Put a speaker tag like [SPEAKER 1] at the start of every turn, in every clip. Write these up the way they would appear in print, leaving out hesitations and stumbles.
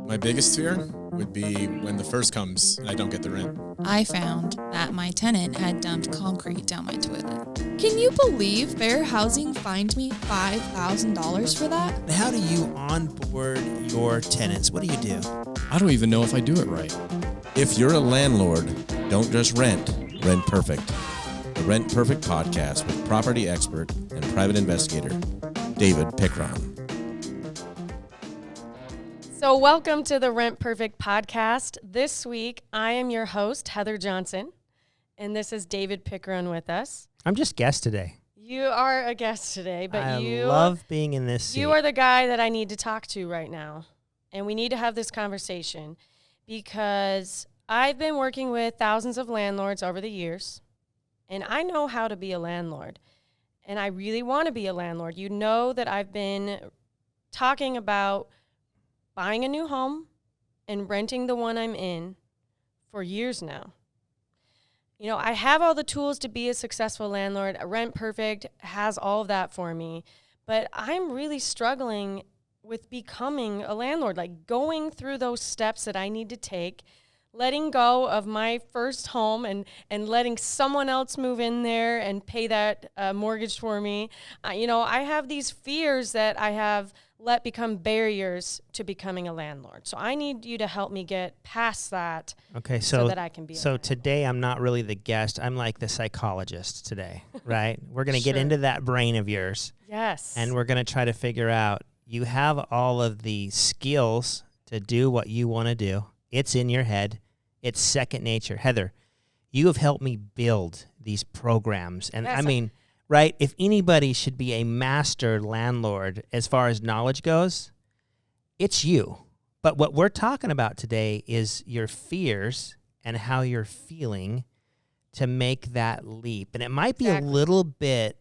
[SPEAKER 1] My biggest fear would be when the first comes and I don't get the rent.
[SPEAKER 2] I found that my tenant had dumped concrete down my toilet. Can you believe Fair Housing fined me $5,000 for that?
[SPEAKER 3] How do you onboard your tenants? What do you do?
[SPEAKER 4] I don't even know if I do it right.
[SPEAKER 5] If you're a landlord, don't just rent, rent perfect. The Rent Perfect podcast with property expert and private investigator, David Pickron.
[SPEAKER 6] So welcome to the Rent Perfect podcast. This week, I am your host, Heather Johnson, and this is David Pickron with us.
[SPEAKER 3] I'm just guest today.
[SPEAKER 6] You are a guest today, but
[SPEAKER 3] I love being in this seat.
[SPEAKER 6] You are the guy that I need to talk to right now, and we need to have this conversation because I've been working with thousands of landlords over the years, and I know how to be a landlord, and I really want to be a landlord. You know that I've been talking about buying a new home and renting the one I'm in for years now. You know, I have all the tools to be a successful landlord. Rent Perfect has all of that for me, but I'm really struggling with becoming a landlord, like going through those steps that I need to take, letting go of my first home and letting someone else move in there and pay that mortgage for me. I have these fears that I have let become barriers to becoming a landlord. So I need you to help me get past that.
[SPEAKER 3] Okay,
[SPEAKER 6] so that I can be a landlord.
[SPEAKER 3] Today I'm not really the guest. I'm like the psychologist today, right? We're going to get into that brain of yours.
[SPEAKER 6] Yes.
[SPEAKER 3] And we're going to try to figure out, you have all of the skills to do what you want to do. It's in your head. It's second nature. Heather, you have helped me build these programs. And
[SPEAKER 6] yes,
[SPEAKER 3] I mean, right, if anybody should be a master landlord as far as knowledge goes, it's you. But what we're talking about today is your fears and how you're feeling to make that leap. And it might be a little bit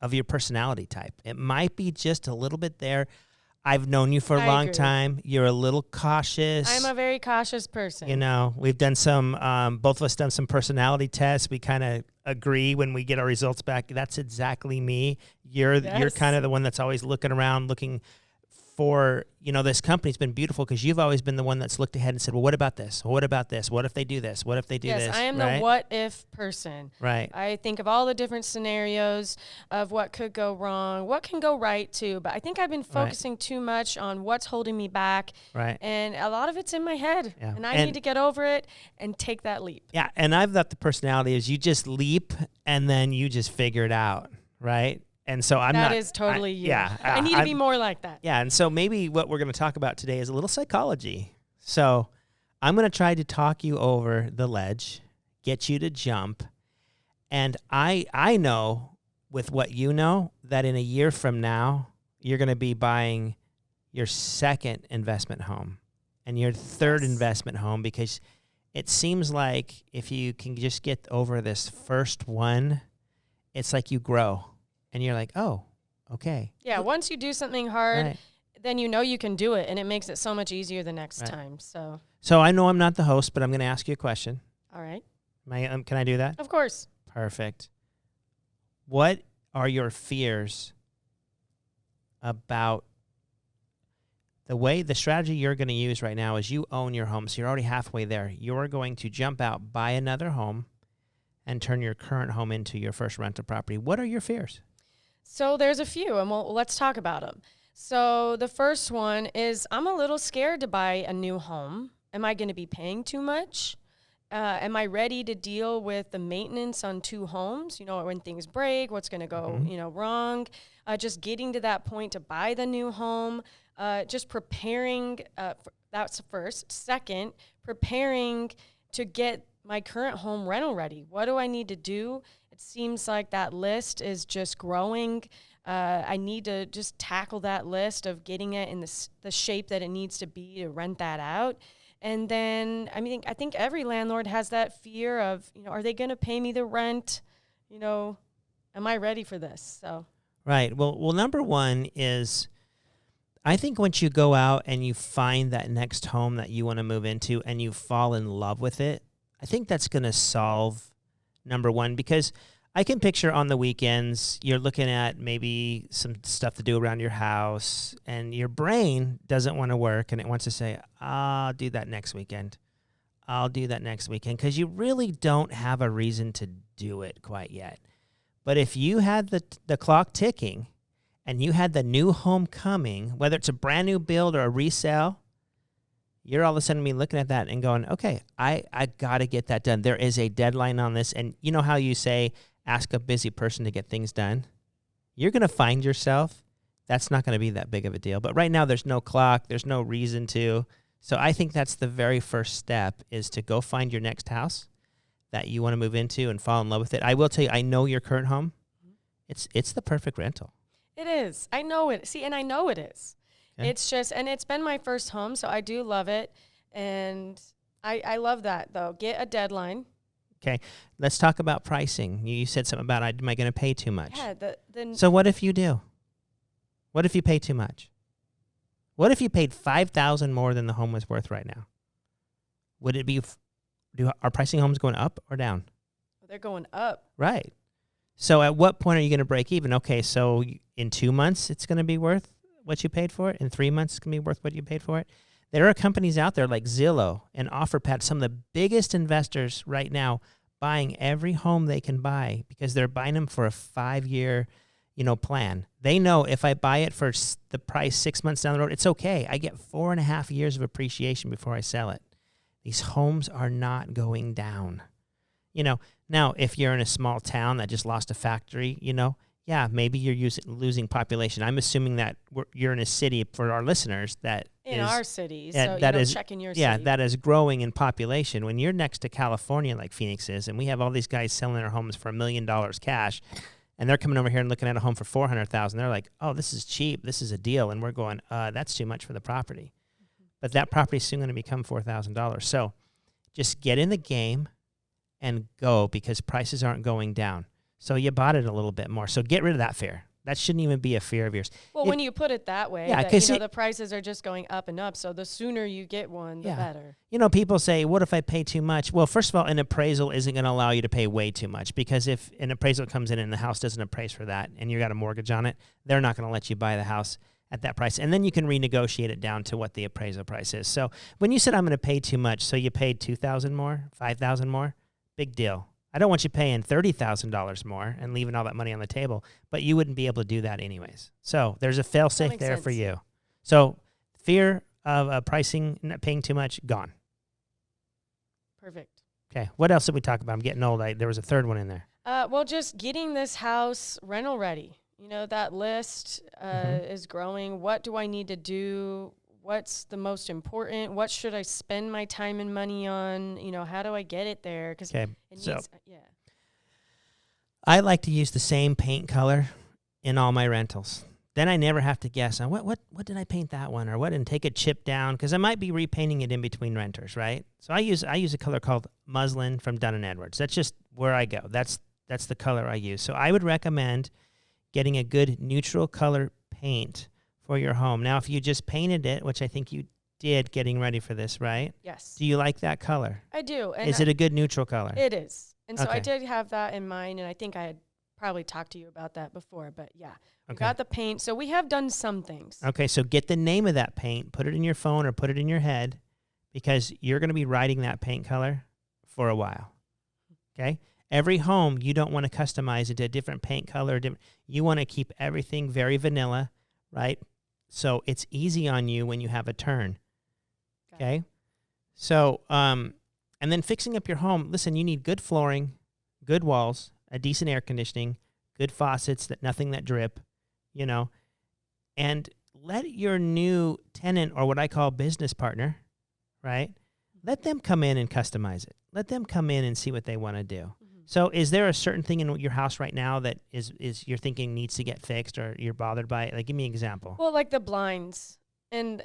[SPEAKER 3] of your personality type. It might be just a little bit there. I've known you for a long time. You're a little cautious.
[SPEAKER 6] I'm a very cautious person.
[SPEAKER 3] You know, we've done some, both of us done some personality tests. We kind of agree when we get our results back. That's exactly me. You're kind of the one that's always looking around, looking for, this company's been beautiful because you've always been the one that's looked ahead and said, well, what about this? What about this? What if they do this? What if they do this?
[SPEAKER 6] Yes, I am
[SPEAKER 3] right?
[SPEAKER 6] the what if person.
[SPEAKER 3] Right.
[SPEAKER 6] I think of all the different scenarios of what could go wrong, what can go right too. But I think I've been focusing too much on what's holding me back.
[SPEAKER 3] Right.
[SPEAKER 6] And a lot of it's in my head.
[SPEAKER 3] Yeah.
[SPEAKER 6] And I need to get over it and take that leap.
[SPEAKER 3] Yeah. And I've got the personality is you just leap and then you just figure it out. Right. And so
[SPEAKER 6] that is totally you.
[SPEAKER 3] Yeah.
[SPEAKER 6] I need to be more like that.
[SPEAKER 3] Yeah. And so maybe what we're going to talk about today is a little psychology. So I'm going to try to talk you over the ledge, get you to jump. And I know with what you know that in a year from now, you're going to be buying your second investment home and your third investment home, because it seems like if you can just get over this first one, it's like you grow. And you're like, oh, okay.
[SPEAKER 6] Yeah, once you do something hard, then you know you can do it, and it makes it so much easier the next time.
[SPEAKER 3] So I know I'm not the host, but I'm going to ask you a question.
[SPEAKER 6] All right.
[SPEAKER 3] Can I do that?
[SPEAKER 6] Of course.
[SPEAKER 3] Perfect. What are your fears about the strategy you're going to use right now is you own your home, so you're already halfway there. You're going to jump out, buy another home, and turn your current home into your first rental property. What are your fears?
[SPEAKER 6] So there's a few, and let's talk about them. So the first one is I'm a little scared to buy a new home. Am I going to be paying too much? Am I ready to deal with the maintenance on two homes? When things break, what's going to go, wrong? Just getting to that point to buy the new home. Just preparing. That's first. Second, preparing to get my current home rental ready. What do I need to do? It seems like that list is just growing. I need to just tackle that list of getting it in the shape that it needs to be to rent that out. And then, I think every landlord has that fear of, are they going to pay me the rent? Am I ready for this? So.
[SPEAKER 3] Right. Well, number one is, I think once you go out and you find that next home that you want to move into and you fall in love with it, I think that's going to solve number one, because I can picture on the weekends, you're looking at maybe some stuff to do around your house, and your brain doesn't want to work, and it wants to say, I'll do that next weekend. I'll do that next weekend, because you really don't have a reason to do it quite yet. But if you had the clock ticking, and you had the new home coming, whether it's a brand new build or a resale, you're all of a sudden be looking at that and going, okay, I got to get that done. There is a deadline on this. And you know how you say, ask a busy person to get things done? You're going to find yourself, that's not going to be that big of a deal. But right now there's no clock. There's no reason to. So I think that's the very first step, is to go find your next house that you want to move into and fall in love with it. I will tell you, I know your current home. It's the perfect rental.
[SPEAKER 6] It is. I know it. See, and I know it is. Okay. It's just, and it's been my first home, so I do love it. And I love that, though. Get a deadline.
[SPEAKER 3] Okay. Let's talk about pricing. You said something about, am I going to pay too much?
[SPEAKER 6] Yeah.
[SPEAKER 3] So what if you do? What if you pay too much? What if you paid $5,000 more than the home was worth right now? Would it be, are pricing homes going up or down?
[SPEAKER 6] They're going up.
[SPEAKER 3] Right. So at what point are you going to break even? Okay, so in 2 months, it's going to be worth what you paid for it. In 3 months, it's going to be worth what you paid for it. There are companies out there like Zillow and OfferPad, some of the biggest investors right now, buying every home they can buy because they're buying them for a 5-year, plan. They know if I buy it for the price 6 months down the road, it's okay. I get 4.5 years of appreciation before I sell it. These homes are not going down. Now, if you're in a small town that just lost a factory, yeah, maybe you're losing population. I'm assuming that you're in a city, for our listeners, that
[SPEAKER 6] in
[SPEAKER 3] is,
[SPEAKER 6] our city,
[SPEAKER 3] that is,
[SPEAKER 6] check in your
[SPEAKER 3] yeah,
[SPEAKER 6] city.
[SPEAKER 3] that is growing in population. When you're next to California, like Phoenix is, and we have all these guys selling their homes for $1 million cash, and they're coming over here and looking at a home for $400,000. They're like, oh, this is cheap. This is a deal. And we're going, that's too much for the property. But that property is soon going to become $4,000. So just get in the game and go, because prices aren't going down. So you bought it a little bit more. So get rid of that fear. That shouldn't even be a fear of yours.
[SPEAKER 6] Well, when you put it that way,
[SPEAKER 3] yeah,
[SPEAKER 6] the prices are just going up and up. So the sooner you get one, the better.
[SPEAKER 3] People say, what if I pay too much? Well, first of all, an appraisal isn't going to allow you to pay way too much, because if an appraisal comes in and the house doesn't appraise for that and you got a mortgage on it, they're not going to let you buy the house at that price. And then you can renegotiate it down to what the appraisal price is. So when you said I'm going to pay too much, so you paid $2,000 more, $5,000 more, big deal. I don't want you paying $30,000 more and leaving all that money on the table, but you wouldn't be able to do that anyways. So there's a fail-safe there for you. So fear of pricing, not paying too much, gone.
[SPEAKER 6] Perfect.
[SPEAKER 3] Okay. What else did we talk about? I'm getting old. There was a third one in there.
[SPEAKER 6] Well, just getting this house rental ready. That list is growing. What do I need to do? What's the most important? What should I spend my time and money on? How do I get it there? Because
[SPEAKER 3] I like to use the same paint color in all my rentals. Then I never have to guess on what did I paint that one or what, and take a chip down, because I might be repainting it in between renters, right? So I use a color called muslin from Dun & Edwards. That's just where I go. That's the color I use. So I would recommend getting a good neutral color paint for your home. Now, if you just painted it, which I think you did getting ready for this, right?
[SPEAKER 6] Yes.
[SPEAKER 3] Do you like that color?
[SPEAKER 6] I do. And
[SPEAKER 3] is it a good neutral color?
[SPEAKER 6] It is. And so I did have that in mind, and I think I had probably talked to you about that before, but yeah. We got the paint. So we have done some things.
[SPEAKER 3] Okay, so get the name of that paint, put it in your phone or put it in your head, because you're going to be writing that paint color for a while. Okay? Every home, you don't want to customize it to a different paint color. You want to keep everything very vanilla, right? So it's easy on you when you have a turn. Okay? So, and then fixing up your home. Listen, you need good flooring, good walls, a decent air conditioning, good faucets, nothing that drip, and let your new tenant, or what I call business partner, right? Let them come in and customize it. Let them come in and see what they want to do. Mm-hmm. So is there a certain thing in your house right now that is you're thinking needs to get fixed, or you're bothered by it? Like, give me an example.
[SPEAKER 6] Well, like the blinds. And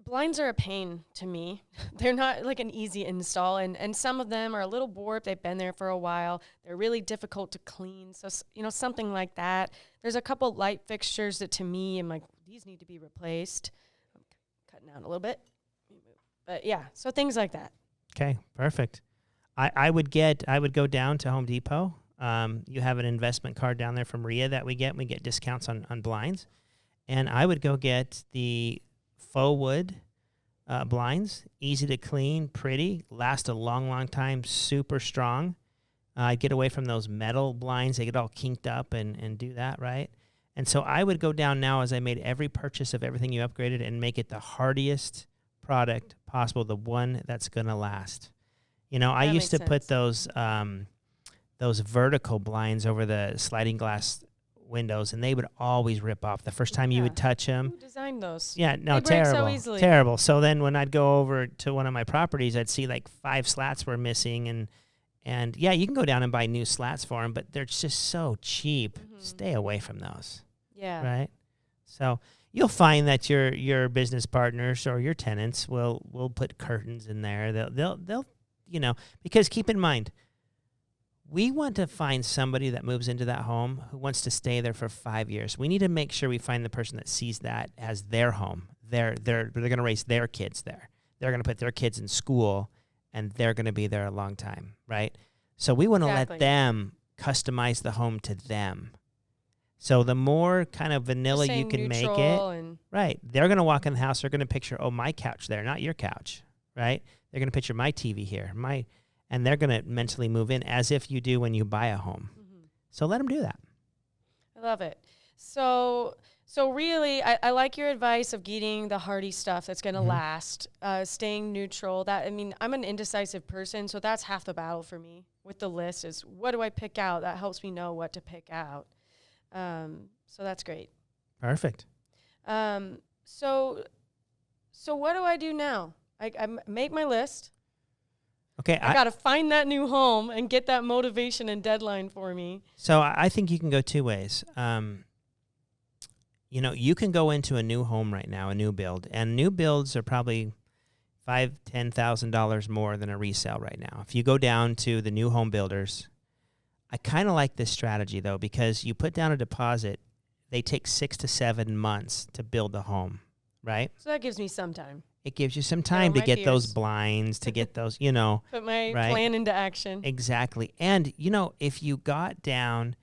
[SPEAKER 6] blinds are a pain to me. They're not like an easy install. And some of them are a little warped. They've been there for a while. They're really difficult to clean. So, something like that. There's a couple light fixtures that to me, I'm like, these need to be replaced. I'm cutting out a little bit. But yeah, so things like that.
[SPEAKER 3] Okay, perfect. I would go down to Home Depot. You have an investment card down there from RIA that we get. We get discounts on blinds. And I would go get the faux wood blinds, easy to clean, pretty, last a long, long time, super strong. I'd get away from those metal blinds. They get all kinked up and do that, right? And so I would go down now as I made every purchase of everything you upgraded and make it the hardiest product possible, the one that's going to last. You know, I used to put those vertical blinds over the sliding glass windows, and they would always rip off the first time you would touch them.
[SPEAKER 6] Who designed those?
[SPEAKER 3] Yeah, no,
[SPEAKER 6] they break
[SPEAKER 3] terrible,
[SPEAKER 6] so easily.
[SPEAKER 3] terrible. So then when I'd go over to one of my properties, I'd see like 5 slats were missing, and yeah, you can go down and buy new slats for them, but they're just so cheap. Stay away from those.
[SPEAKER 6] Yeah.
[SPEAKER 3] Right. So you'll find that your business partners or your tenants will put curtains in there. They'll you know, because keep in mind, we want to find somebody that moves into that home who wants to stay there for 5 years. We need to make sure we find the person that sees that as their home. They're going to raise their kids there. They're going to put their kids in school, and they're going to be there a long time, right? So we want to let them customize the home to them. So the more kind of vanilla you can make it, right? They're going to walk in the house. They're going to picture, oh, my couch there, not your couch, right? They're going to picture my TV here, and they're going to mentally move in as if you do when you buy a home. So let them do that.
[SPEAKER 6] I love it. So really, I like your advice of getting the hardy stuff that's going to last, staying neutral. I'm an indecisive person, so that's half the battle for me with the list is what do I pick out? That helps me know what to pick out. So that's great.
[SPEAKER 3] Perfect.
[SPEAKER 6] So what do I do now? I make my list.
[SPEAKER 3] Okay.
[SPEAKER 6] I got to find that new home and get that motivation and deadline for me.
[SPEAKER 3] So I think you can go 2 ways. You know, you can go into a new home right now, a new build, and new builds are probably $5,000-$10,000 more than a resale right now. If you go down to the new home builders, I kind of like this strategy though, because you put down a deposit, they take 6 to 7 months to build the home, right?
[SPEAKER 6] So that gives me some time.
[SPEAKER 3] It gives you some time to get those blinds, to get those, you know.
[SPEAKER 6] Put my plan into action.
[SPEAKER 3] Exactly. And, you know, if you got down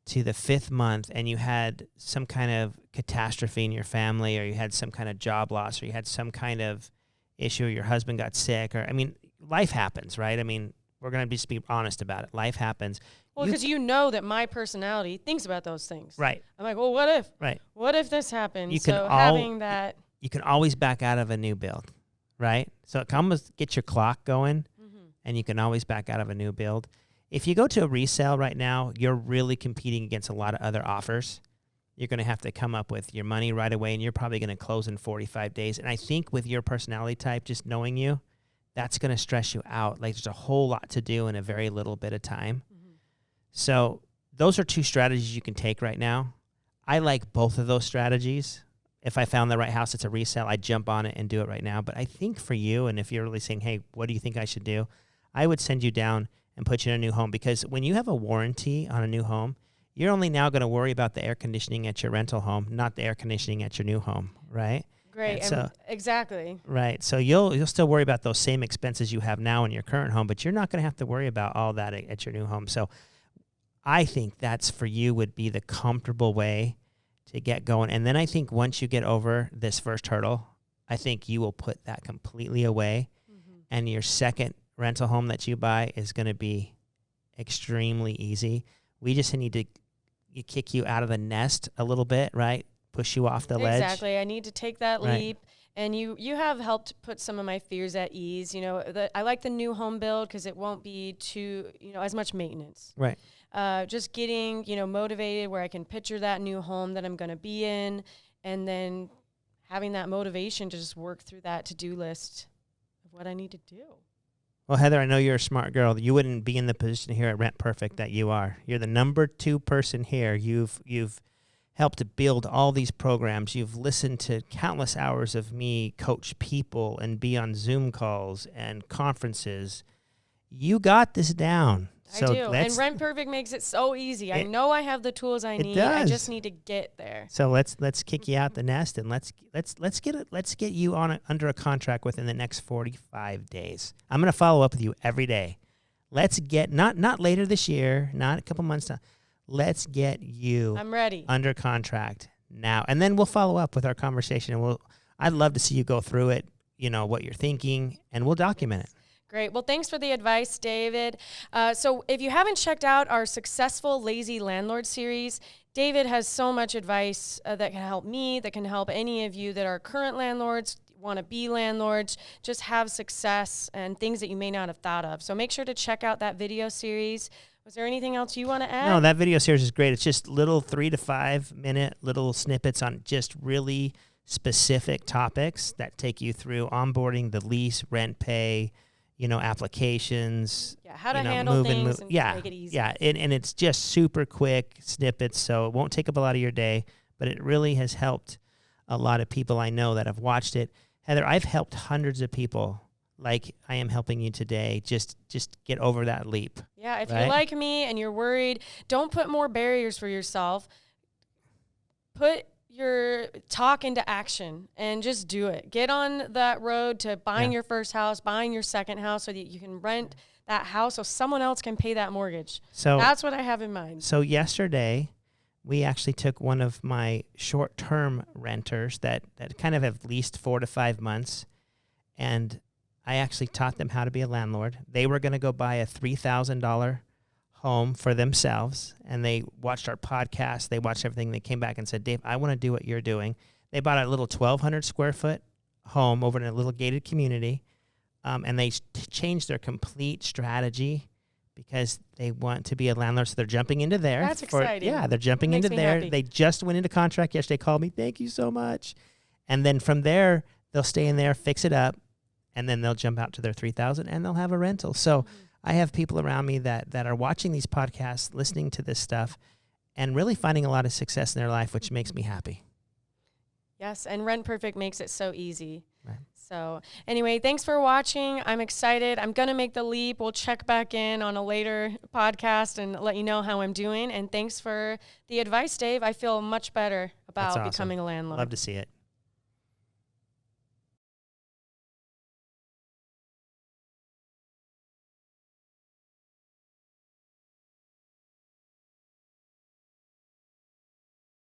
[SPEAKER 3] to the 5th month and you had some kind of catastrophe in your family, or you had some kind of job loss, or you had some kind of issue, or your husband got sick, or, I mean, life happens, right? I mean, we're going to just be honest about it. Life happens.
[SPEAKER 6] Well, because you know that my personality thinks about those things.
[SPEAKER 3] Right.
[SPEAKER 6] I'm like, well, what if?
[SPEAKER 3] Right.
[SPEAKER 6] What if this happens?
[SPEAKER 3] Having
[SPEAKER 6] that.
[SPEAKER 3] You can always back out of a new build, right? So it can almost get your clock going, and you can always back out of a new build. If you go to a resale right now, you're really competing against a lot of other offers. You're going to have to come up with your money right away, and you're probably going to close in 45 days. And I think with your personality type, just knowing you, that's going to stress you out. Like, there's a whole lot to do in a very little bit of time. So those are 2 strategies you can take right now. I like both of those strategies. If I found the right house, it's a resale, I'd jump on it and do it right now. But I think for you, and if you're really saying, hey, what do you think I should do? I would send you down and put you in a new home, because when you have a warranty on a new home, you're only now going to worry about the air conditioning at your rental home, not the air conditioning at your new home, right?
[SPEAKER 6] Great.
[SPEAKER 3] So,
[SPEAKER 6] exactly.
[SPEAKER 3] Right. So you'll still worry about those same expenses you have now in your current home, but you're not going to have to worry about all that at your new home. So I think that's for you would be the comfortable way to get going. And then I think once you get over this first hurdle, I think you will put that completely away, and your second rental home that you buy is going to be extremely easy. We just need to kick you out of the nest a little bit, right? Push you off the ledge.
[SPEAKER 6] Exactly. I need to take that leap. And you have helped put some of my fears at ease. You know, I like the new home build because it won't be too, as much maintenance.
[SPEAKER 3] Right.
[SPEAKER 6] Just getting, motivated where I can picture that new home that I'm going to be in, and then having that motivation to just work through that to-do list of what I need to do.
[SPEAKER 3] Well, Heather, I know you're a smart girl. You wouldn't be in the position here at Rent Perfect that you are. You're the number 2 person here. You've helped to build all these programs. You've listened to countless hours of me coach people and be on Zoom calls and conferences. You got this down.
[SPEAKER 6] I do. And Rent Perfect makes it so easy. I know I have the tools I need.
[SPEAKER 3] Does.
[SPEAKER 6] I just need to get there.
[SPEAKER 3] So let's kick you out the nest, and let's get you under a contract within the next 45 days. I'm going to follow up with you every day Let's get, not later this year, not a couple months time. Let's get you
[SPEAKER 6] I'm ready.
[SPEAKER 3] under contract now. And then we'll follow up with our conversation, and I'd love to see you go through it, what you're thinking, and we'll document it.
[SPEAKER 6] Great. Well, thanks for the advice, David. So if you haven't checked out our Successful Lazy Landlord series, David has so much advice that can help me, that can help any of you that are current landlords, want to be landlords, just have success and things that you may not have thought of. So make sure to check out that video series. Was there anything else you want to add?
[SPEAKER 3] No, that video series is great. It's just little 3 to 5 minute little snippets on just really specific topics that take you through onboarding, the lease, rent pay, applications.
[SPEAKER 6] Yeah, how to handle things and make it easy.
[SPEAKER 3] Yeah, and it's just super quick snippets, so it won't take up a lot of your day, but it really has helped a lot of people I know that have watched it. Heather, I've helped hundreds of people like I am helping you today. Just get over that leap.
[SPEAKER 6] Yeah, if
[SPEAKER 3] right?
[SPEAKER 6] you're like me and you're worried, don't put more barriers for yourself. Put your talk into action and just do it. Get on that road to buying your first house, buying your second house so that you can rent that house so someone else can pay that mortgage. So that's what I have in mind.
[SPEAKER 3] So yesterday, we actually took one of my short-term renters that kind of have leased 4 to 5 months, and I actually taught them how to be a landlord. They were going to go buy a $3,000 home for themselves, and they watched our podcast. They watched everything. They came back and said, Dave, I want to do what you're doing. They bought a little 1,200 square foot home over in a little gated community, and they changed their complete strategy because they want to be a landlord. So they're jumping into there.
[SPEAKER 6] That's exciting.
[SPEAKER 3] Yeah, they're jumping into there.
[SPEAKER 6] Happy.
[SPEAKER 3] They just went into contract yesterday, called me, thank you so much. And then from there, they'll stay in there, fix it up, and then they'll jump out to their $3,000 and they'll have a rental. So I have people around me that are watching these podcasts, listening to this stuff, and really finding a lot of success in their life, which makes me happy.
[SPEAKER 6] Yes, and Rent Perfect makes it so easy.
[SPEAKER 3] Right.
[SPEAKER 6] So anyway, thanks for watching. I'm excited. I'm going to make the leap. We'll check back in on a later podcast and let you know how I'm doing. And thanks for the advice, Dave. I feel much better about
[SPEAKER 3] That's awesome.
[SPEAKER 6] becoming a landlord.
[SPEAKER 3] Love to see it.